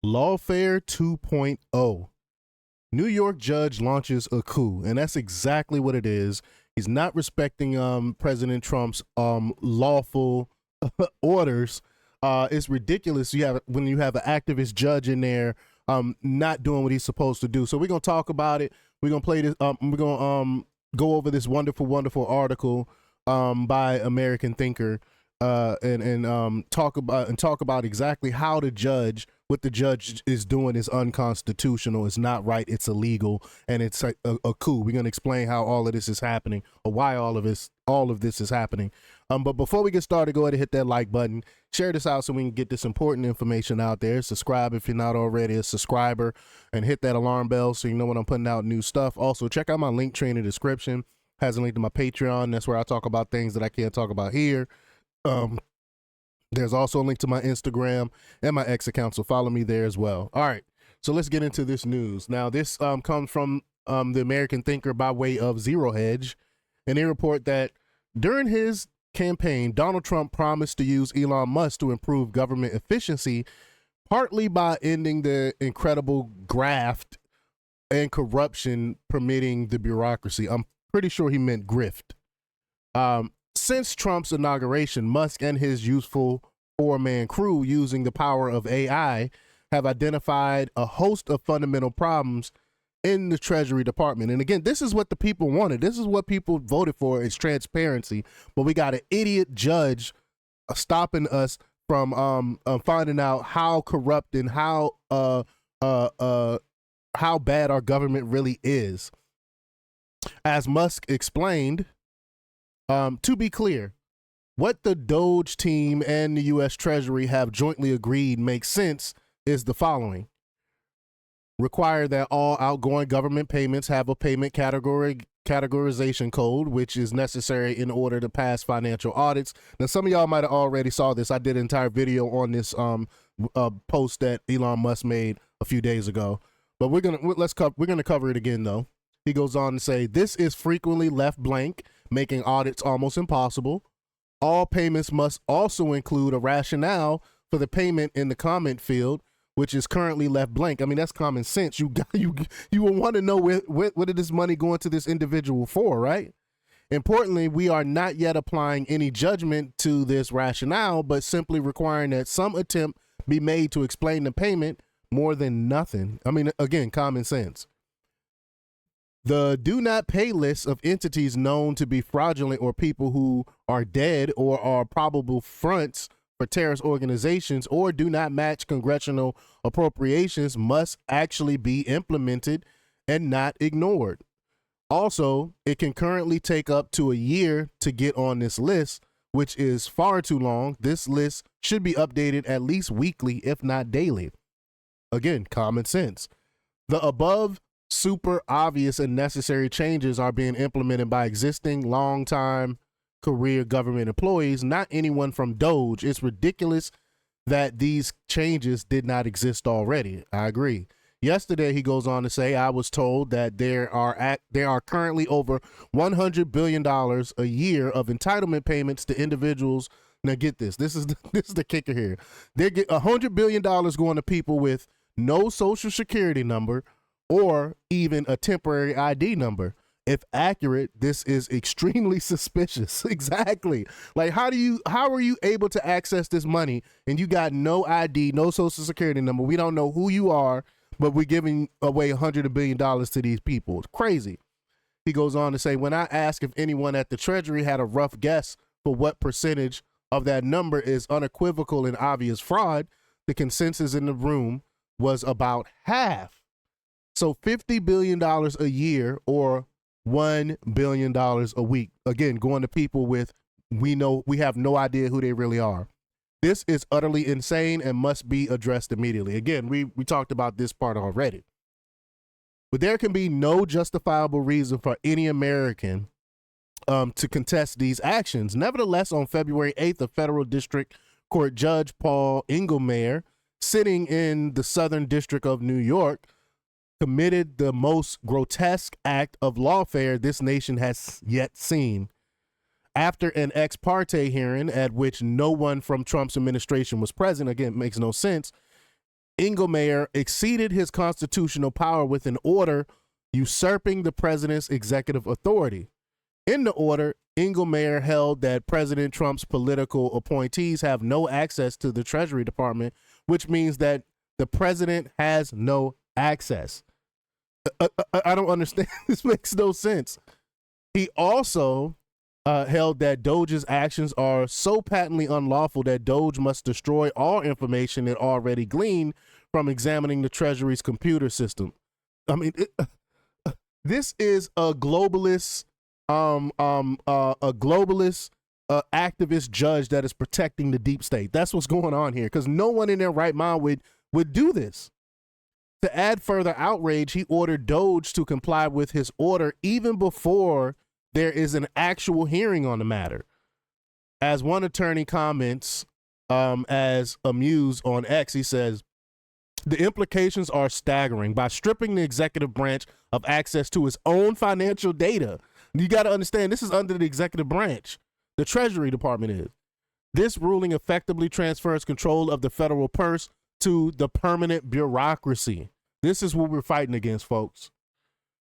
Lawfare 2.0. New York judge launches a coup, and that's exactly what it is. He's not respecting President Trump's lawful orders. It's ridiculous. When you have an activist judge in there not doing what he's supposed to do. So we're gonna talk about it. We're gonna play this. We're gonna go over this wonderful article by American Thinker and talk about exactly how to judge what the judge is doing is unconstitutional. It's not right. It's illegal, and it's a coup. We're gonna explain how all of this is happening, or why all of this is happening. But before we get started, go ahead and hit that like button. Share this out so we can get this important information out there. Subscribe if you're not already a subscriber, and hit that alarm bell so you know when I'm putting out new stuff. Also, check out my link tree in the description. Has a link to my Patreon. That's where I talk about things that I can't talk about here. There's also a link to my Instagram and my X account, so follow me there as well. All right, so let's get into this news. Now, this comes from the American Thinker by way of Zero Hedge, and they report that during his campaign, Donald Trump promised to use Elon Musk to improve government efficiency, partly by ending the incredible graft and corruption permitting the bureaucracy. I'm pretty sure he meant grift. Since Trump's inauguration, Musk and his youthful four-man crew, using the power of AI, have identified a host of fundamental problems in the Treasury Department. And again, this is what the people wanted. This is what people voted for, is transparency. But we got an idiot judge stopping us from finding out how corrupt and how bad our government really is. As Musk explained, to be clear, what the Doge team and the U.S. Treasury have jointly agreed makes sense is the following. Require that all outgoing government payments have a payment categorization code, which is necessary in order to pass financial audits. Now, some of y'all might have already saw this. I did an entire video on this post that Elon Musk made a few days ago. But we're gonna cover it again, though. He goes on to say, this is frequently left blank, making audits almost impossible. All payments must also include a rationale for the payment in the comment field, which is currently left blank. I mean, that's common sense. You will want to know what is this money going to this individual for, right? Importantly, we are not yet applying any judgment to this rationale, but simply requiring that some attempt be made to explain the payment more than nothing. I mean, again, common sense. The do not pay list of entities known to be fraudulent or people who are dead or are probable fronts for terrorist organizations or do not match congressional appropriations must actually be implemented and not ignored. Also, it can currently take up to a year to get on this list, which is far too long. This list should be updated at least weekly, if not daily. Again, common sense. The above super obvious and necessary changes are being implemented by existing long-time career government employees, not anyone from Doge. It's ridiculous that these changes did not exist already. I agree. Yesterday, he goes on to say, I was told that there are currently over $100 billion a year of entitlement payments to individuals. Now get this. This is the kicker here. They get $100 billion going to people with no social security number or even a temporary ID number. If accurate, this is extremely suspicious. Exactly. Like, how are you able to access this money and you got no ID, no social security number? We don't know who you are, but we're giving away $100 billion to these people. It's crazy. He goes on to say, when I asked if anyone at the Treasury had a rough guess for what percentage of that number is unequivocal and obvious fraud, the consensus in the room was about half. So $50 billion a year or $1 billion a week. Again, going to people with, we have no idea who they really are. This is utterly insane and must be addressed immediately. Again, we talked about this part already. But there can be no justifiable reason for any American to contest these actions. Nevertheless, on February 8th, a federal district court judge, Paul Engelmayer, sitting in the Southern District of New York, committed the most grotesque act of lawfare this nation has yet seen. After an ex parte hearing at which no one from Trump's administration was present, again, it makes no sense, Engelmayer exceeded his constitutional power with an order usurping the president's executive authority. In the order, Engelmayer held that President Trump's political appointees have no access to the Treasury Department, which means that the president has no access. I don't understand. This makes no sense. He also held that Doge's actions are so patently unlawful that Doge must destroy all information it already gleaned from examining the Treasury's computer system. I mean, this is a globalist, activist judge that is protecting the deep state. That's what's going on here, because no one in their right mind would do this. To add further outrage, he ordered Doge to comply with his order even before there is an actual hearing on the matter. As one attorney comments, as amused on X, he says, the implications are staggering. By stripping the executive branch of access to its own financial data, you got to understand, this is under the executive branch. The Treasury Department is. This ruling effectively transfers control of the federal purse to the permanent bureaucracy. This is what we're fighting against, folks.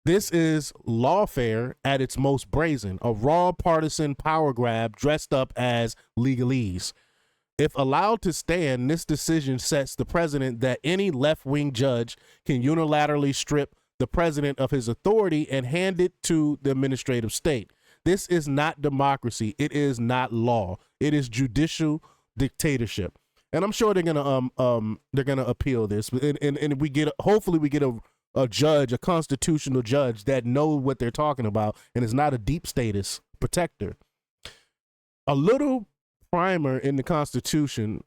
This is lawfare at its most brazen, a raw partisan power grab dressed up as legalese. If allowed to stand, this decision sets the precedent that any left-wing judge can unilaterally strip the president of his authority and hand it to the administrative state. This is not democracy. It is not law. It is judicial dictatorship. And I'm sure they're gonna appeal this, and hopefully we get a judge, a constitutional judge that knows what they're talking about and is not a deep status protector. A little primer in the Constitution,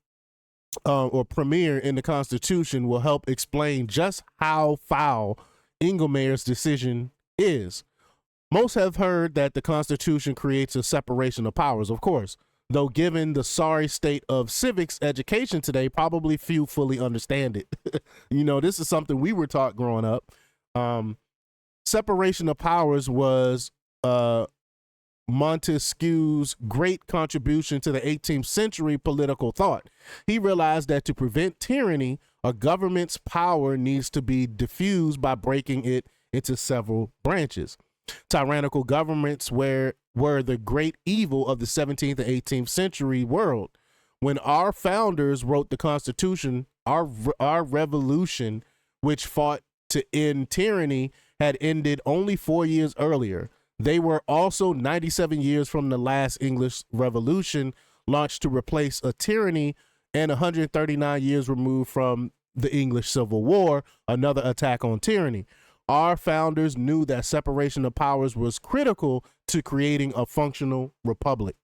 or premiere in the Constitution, will help explain just how foul Engelmayer's decision is. Most have heard that the Constitution creates a separation of powers, of course. Though given the sorry state of civics education today, probably few fully understand it. You know, this is something we were taught growing up. Separation of powers was Montesquieu's great contribution to the 18th century political thought. He realized that to prevent tyranny, a government's power needs to be diffused by breaking it into several branches. Tyrannical governments were the great evil of the 17th and 18th century world. When our founders wrote the Constitution, our revolution, which fought to end tyranny, had ended only 4 years earlier. They were also 97 years from the last English Revolution, launched to replace a tyranny, and 139 years removed from the English Civil War, another attack on tyranny. Our founders knew that separation of powers was critical to creating a functional republic.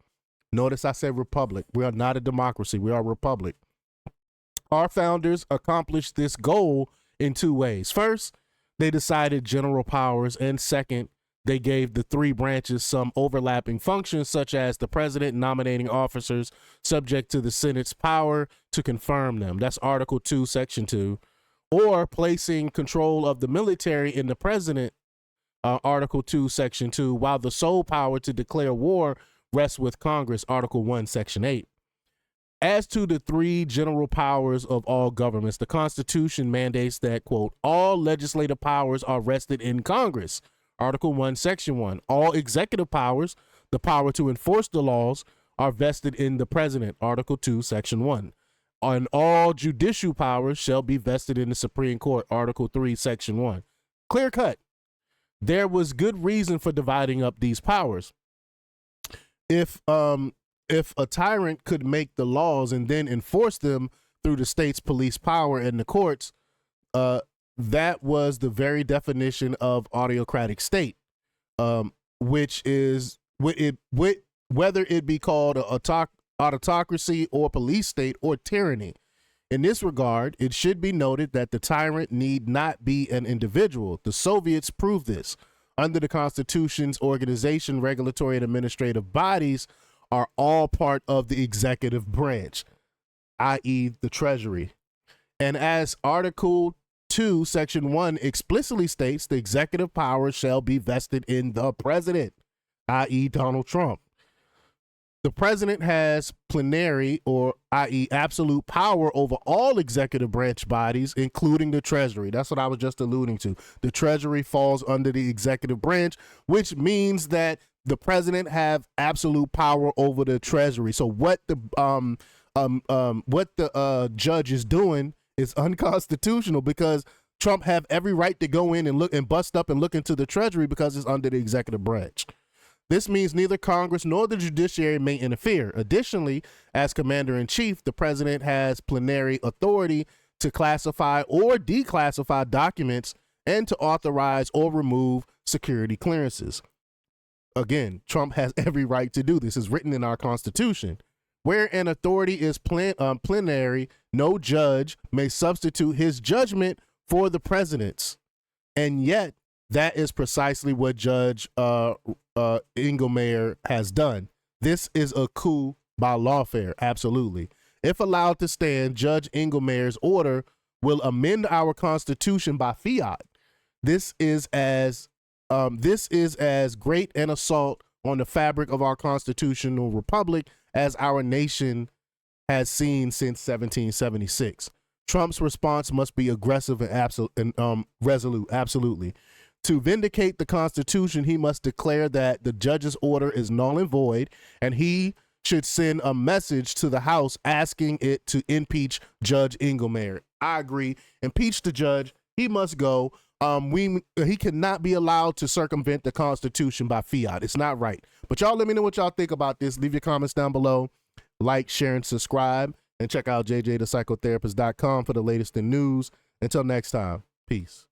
Notice I said republic. We are not a democracy. We are a republic. Our founders accomplished this goal in two ways. First, they decided general powers, and second, they gave the three branches some overlapping functions, such as the president nominating officers subject to the Senate's power to confirm them. That's Article 2, Section 2. Or placing control of the military in the president, Article 2, Section 2, while the sole power to declare war rests with Congress, Article 1, Section 8. As to the three general powers of all governments, the Constitution mandates that, quote, all legislative powers are vested in Congress, Article 1, Section 1. All executive powers, the power to enforce the laws, are vested in the president, Article 2, Section 1. And all judicial powers shall be vested in the Supreme Court, Article 3, Section 1. Clear cut. There was good reason for dividing up these powers. If a tyrant could make the laws and then enforce them through the state's police power and the courts, that was the very definition of autocratic state, which is whether it be called autocracy or police state or tyranny. In this regard, it should be noted that the tyrant need not be an individual. The Soviets proved this. Under the Constitution's organization, regulatory and administrative bodies are all part of the executive branch, i.e. the Treasury. And as Article 2, Section 1 explicitly states, the executive power shall be vested in the president, i.e. Donald Trump. The president has plenary, or i.e. absolute power over all executive branch bodies, including the Treasury. That's what I was just alluding to. The Treasury falls under the executive branch, which means that the president have absolute power over the Treasury. So what the judge is doing is unconstitutional, because Trump have every right to go in and look and bust up and look into the Treasury because it's under the executive branch. This means neither Congress nor the judiciary may interfere. Additionally, as commander-in-chief, the president has plenary authority to classify or declassify documents and to authorize or remove security clearances. Again, Trump has every right to do this. It's written in our Constitution. Where an authority is plenary, no judge may substitute his judgment for the president's. And yet, that is precisely what Judge Engelmayer has done. This is a coup by lawfare, absolutely. If allowed to stand, Judge Engelmayer's order will amend our Constitution by fiat. This is as great an assault on the fabric of our constitutional republic as our nation has seen since 1776. Trump's response must be aggressive and resolute, absolutely. To vindicate the Constitution, he must declare that the judge's order is null and void, and he should send a message to the House asking it to impeach Judge Engelmayer. I agree. Impeach the judge. He must go. He cannot be allowed to circumvent the Constitution by fiat. It's not right. But y'all let me know what y'all think about this. Leave your comments down below. Like, share, and subscribe. And check out jjthepsychotherapist.com for the latest in news. Until next time, peace.